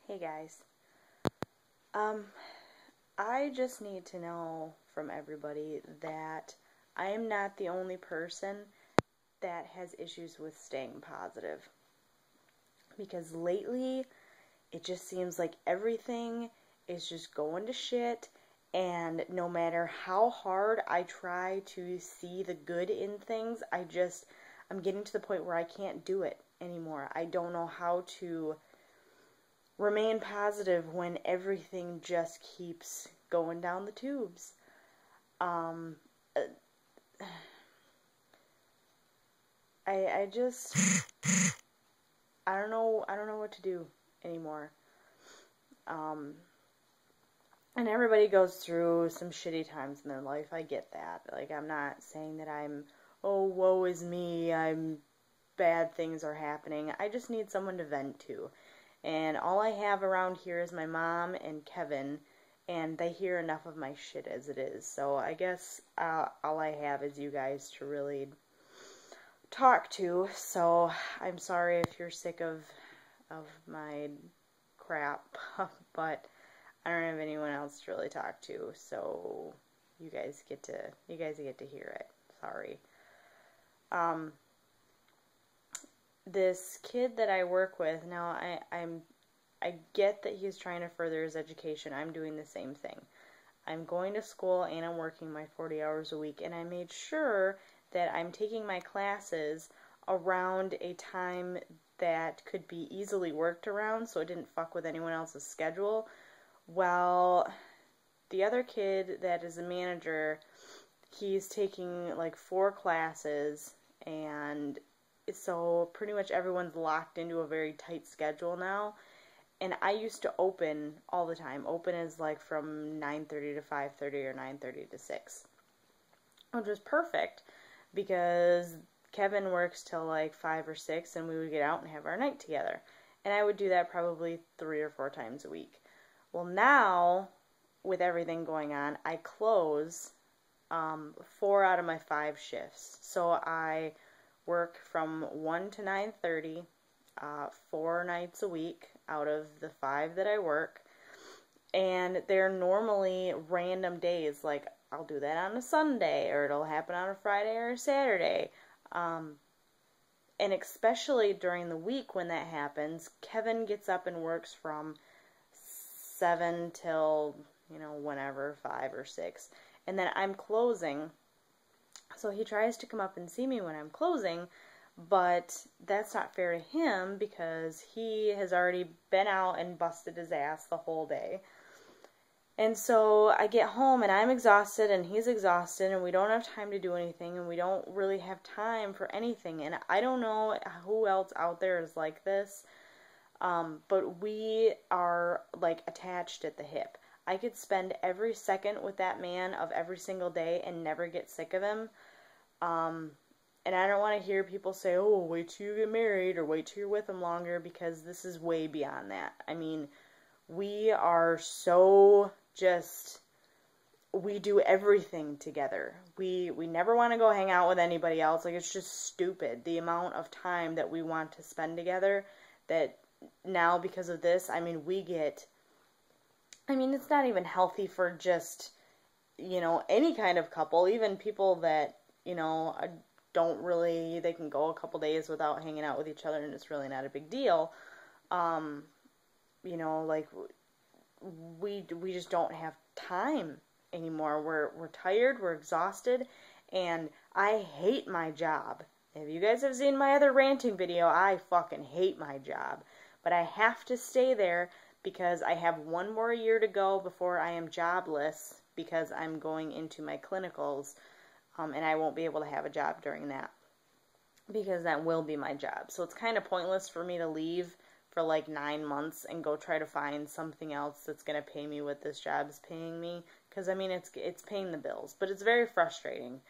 Hey guys. Um, I just need to know from everybody that I am not the only person that has issues with staying positive. Because lately, it just seems like everything is just going to shit, and no matter how hard I try to see the good in things, I'm getting to the point where I can't do it anymore. I don't know how to remain positive when everything just keeps going down the tubes. Um, I just, I don't know what to do anymore. And everybody goes through some shitty times in their life. I get that. Like, I'm not saying that oh, woe is me, bad things are happening. I just need someone to vent to. And all I have around here is my mom and Kevin, and they hear enough of my shit as it is. So I guess all I have is you guys to really talk to. So I'm sorry if you're sick of my crap, but I don't have anyone else to really talk to. So you guys get to hear it. Sorry. This kid that I work with now, I get that he's trying to further his education. I'm doing the same thing. I'm going to school and I'm working my 40 hours a week, and I made sure that I'm taking my classes around a time that could be easily worked around so it didn't fuck with anyone else's schedule. While the other kid that is a manager, he's taking like 4 classes, and so pretty much everyone's locked into a very tight schedule now. And I used to open all the time. Open is like from 9:30 to 5:30 or 9:30 to 6. Which was perfect because Kevin works till like 5 or 6, and we would get out and have our night together. And I would do that probably 3 or 4 times a week. Well, now, with everything going on, I close 4 out of my 5 shifts. So I work from 1 to 9:30, 4 nights a week out of the 5 that I work. And they're normally random days, like I'll do that on a Sunday, or it'll happen on a Friday or a Saturday. And especially during the week when that happens, Kevin gets up and works from 7 till, whenever, 5 or 6. And then I'm closing. So he tries to come up and see me when I'm closing, but that's not fair to him because he has already been out and busted his ass the whole day. And so I get home and I'm exhausted and he's exhausted and we don't have time to do anything and we don't really have time for anything. And I don't know who else out there is like this, but we are like attached at the hip. I could spend every second with that man of every single day and never get sick of him. And I don't want to hear people say, oh, wait till you get married or wait till you're with him longer, because this is way beyond that. I mean, we are so we do everything together. We never want to go hang out with anybody else. Like, it's just stupid, the amount of time that we want to spend together, that now because of this, it's not even healthy for just, any kind of couple, even people that, don't really, they can go a couple days without hanging out with each other and it's really not a big deal. Like, we just don't have time anymore. We're tired, we're exhausted, and I hate my job. If you guys have seen my other ranting video, I fucking hate my job. But I have to stay there because I have 1 more year to go before I am jobless, because I'm going into my clinicals, and I won't be able to have a job during that, because that will be my job. So it's kind of pointless for me to leave for like 9 months and go try to find something else that's going to pay me what this job is paying me, because it's paying the bills, but it's very frustrating.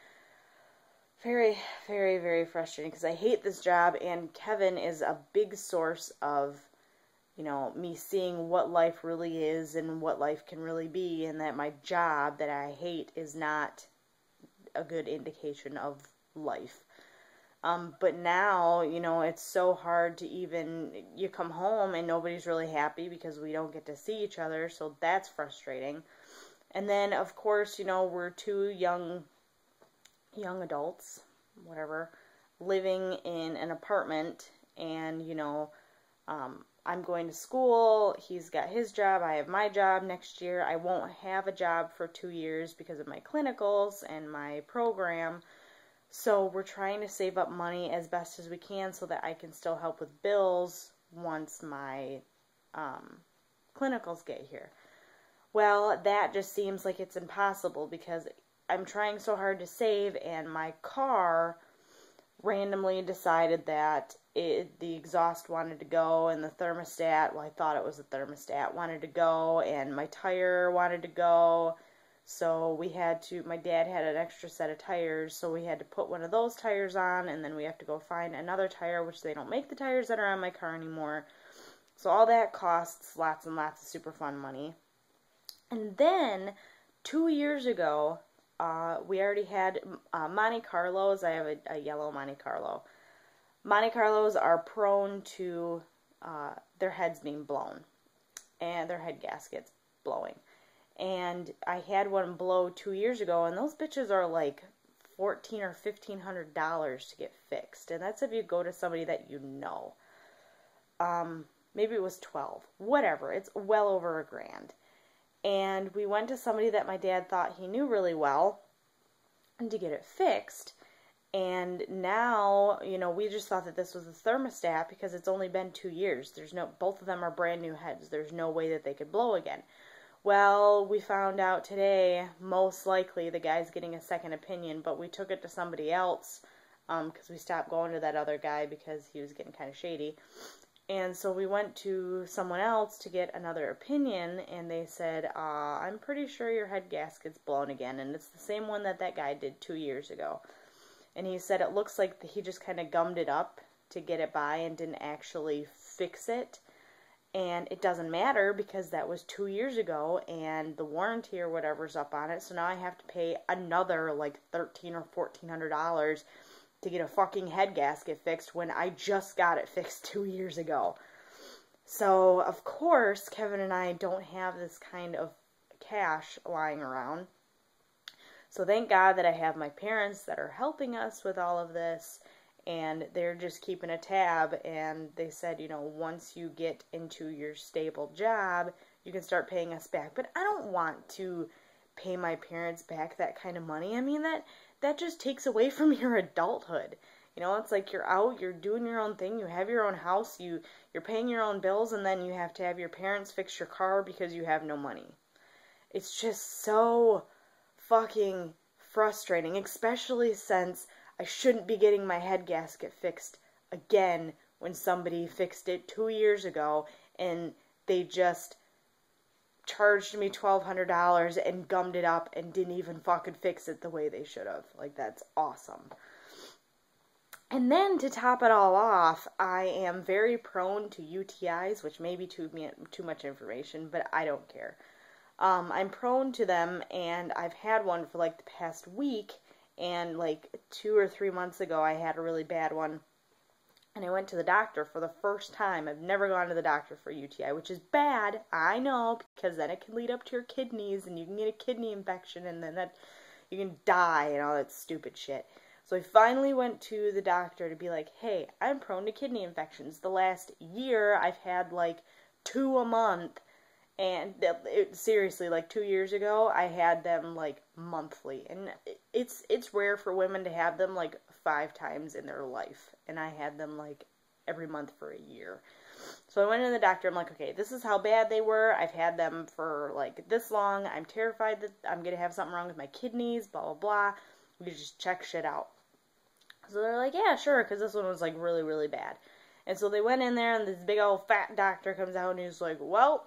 Very, very, very frustrating, because I hate this job, and Kevin is a big source of, me seeing what life really is and what life can really be, and that my job that I hate is not a good indication of life. But now, you know, it's so hard to even, you come home and nobody's really happy because we don't get to see each other, so that's frustrating. And then, of course, you know, we're two young adults, whatever, living in an apartment, and, you know, I'm going to school, he's got his job, I have my job next year. I won't have a job for 2 years because of my clinicals and my program. So we're trying to save up money as best as we can so that I can still help with bills once my clinicals get here. Well, that just seems like it's impossible because I'm trying so hard to save, and my car randomly decided that the exhaust wanted to go, and the thermostat, well, I thought it was the thermostat, wanted to go, and my tire wanted to go. So we had to, my dad had an extra set of tires, so we had to put one of those tires on, and then we have to go find another tire, which they don't make the tires that are on my car anymore. So all that costs lots and lots of super fun money. And then 2 years ago, we already had Monte Carlos. I have a yellow Monte Carlo. Monte Carlos are prone to their heads being blown and their head gaskets blowing. And I had one blow 2 years ago, and those bitches are like $1,400 or $1,500 to get fixed. And that's if you go to somebody that you know. Maybe it was 12. Whatever. It's well over $1,000. And we went to somebody that my dad thought he knew really well and to get it fixed. And now, you know, we just thought that this was a thermostat because it's only been 2 years. Both of them are brand new heads. There's no way that they could blow again. Well, we found out today, most likely the guy's getting a second opinion, but we took it to somebody else because we stopped going to that other guy because he was getting kind of shady. And so we went to someone else to get another opinion, and they said, I'm pretty sure your head gasket's blown again, and it's the same one that that guy did 2 years ago. And he said it looks like he just kind of gummed it up to get it by and didn't actually fix it. And it doesn't matter because that was 2 years ago, and the warranty or whatever's up on it, so now I have to pay another like $1,300 or $1,400 to get a fucking head gasket fixed when I just got it fixed 2 years ago. So, of course, Kevin and I don't have this kind of cash lying around. So thank God that I have my parents that are helping us with all of this, and they're just keeping a tab, and they said, you know, once you get into your stable job, you can start paying us back. But I don't want to pay my parents back that kind of money. I mean, that just takes away from your adulthood. You know, it's like you're out, you're doing your own thing, you have your own house, you're paying your own bills, and then you have to have your parents fix your car because you have no money. It's just so fucking frustrating, especially since I shouldn't be getting my head gasket fixed again when somebody fixed it 2 years ago and they just charged me $1,200 and gummed it up and didn't even fucking fix it the way they should have. Like, that's awesome. And then to top it all off, I am very prone to UTIs, which may be too much information, but I don't care. I'm prone to them, and I've had one for like the past week, and like 2 or 3 months ago I had a really bad one. And I went to the doctor for the first time. I've never gone to the doctor for UTI, which is bad, I know, because then it can lead up to your kidneys, and you can get a kidney infection, and then you can die, and all that stupid shit. So I finally went to the doctor to be like, hey, I'm prone to kidney infections. The last year, I've had like 2 a month, and seriously, like 2 years ago, I had them like monthly, and it's rare for women to have them like 5 times in their life, and I had them like every month for a year. So I went to the doctor. I'm like, okay, this is how bad they were. I've had them for like this long. I'm terrified that I'm gonna have something wrong with my kidneys. Blah blah blah. We just check shit out. So they're like, yeah, sure, because this one was like really really bad. And so they went in there, and this big old fat doctor comes out, and he's like, well,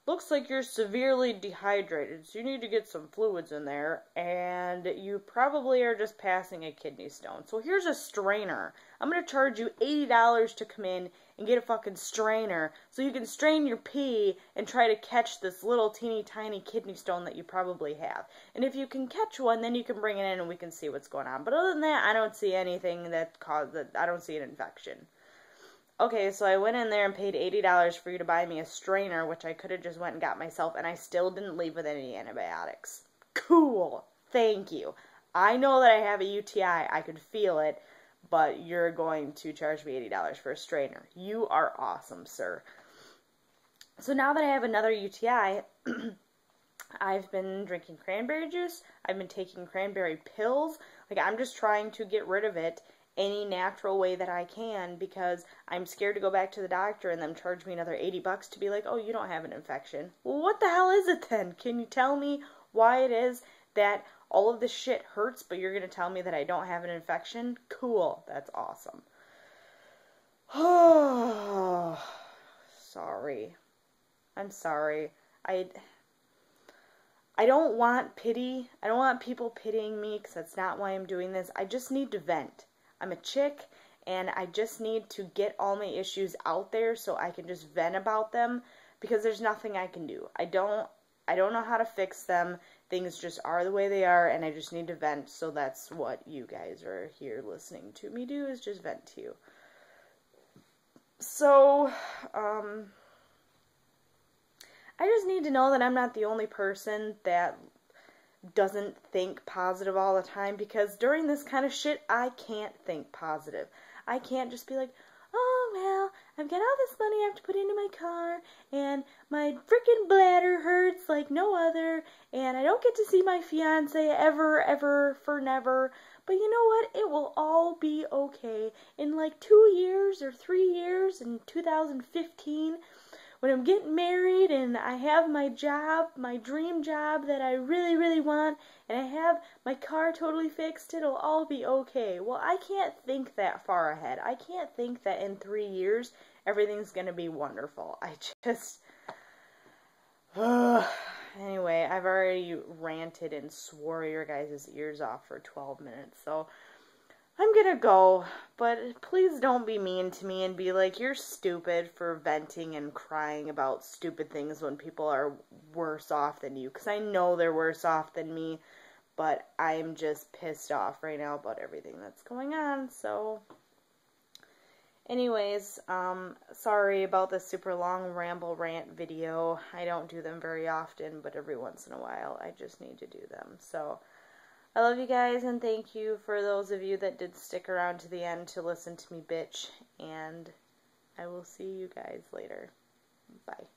looks like you're severely dehydrated, so you need to get some fluids in there, and you probably are just passing a kidney stone. So here's a strainer. I'm going to charge you $80 to come in and get a fucking strainer so you can strain your pee and try to catch this little teeny tiny kidney stone that you probably have. And if you can catch one, then you can bring it in and we can see what's going on. But other than that, I don't see anything that I don't see an infection. Okay, so I went in there and paid $80 for you to buy me a strainer, which I could have just went and got myself, and I still didn't leave with any antibiotics. Cool. Thank you. I know that I have a UTI. I could feel it, but you're going to charge me $80 for a strainer. You are awesome, sir. So now that I have another UTI, I've been drinking cranberry juice. I've been taking cranberry pills. Like, I'm just trying to get rid of it any natural way that I can, because I'm scared to go back to the doctor and them charge me another $80 to be like, oh, you don't have an infection. Well, what the hell is it then? Can you tell me why it is that all of this shit hurts, but you're going to tell me that I don't have an infection? Cool. That's awesome. Oh, sorry. I'm sorry. I don't want pity. I don't want people pitying me, because that's not why I'm doing this. I just need to vent. I'm a chick, and I just need to get all my issues out there so I can just vent about them, because there's nothing I can do. I don't know how to fix them. Things just are the way they are, and I just need to vent, so that's what you guys are here listening to me do, is just vent to you. So, I just need to know that I'm not the only person that doesn't think positive all the time, because during this kind of shit, I can't think positive. I can't just be like, oh, well, I've got all this money I have to put into my car, and my freaking bladder hurts like no other, and I don't get to see my fiance ever, for never, but you know what? It will all be okay. In like 2 years or 3 years, in 2015, when I'm getting married and I have my job, my dream job that I really, really want, and I have my car totally fixed, it'll all be okay. Well, I can't think that far ahead. I can't think that in 3 years everything's going to be wonderful. I just... Anyway, I've already ranted and swore your guys' ears off for 12 minutes, so I'm gonna go, but please don't be mean to me and be like, you're stupid for venting and crying about stupid things when people are worse off than you, because I know they're worse off than me, but I'm just pissed off right now about everything that's going on. So anyways, sorry about the super long ramble rant video. I don't do them very often, but every once in a while I just need to do them. So I love you guys, and thank you for those of you that did stick around to the end to listen to me bitch, and I will see you guys later. Bye.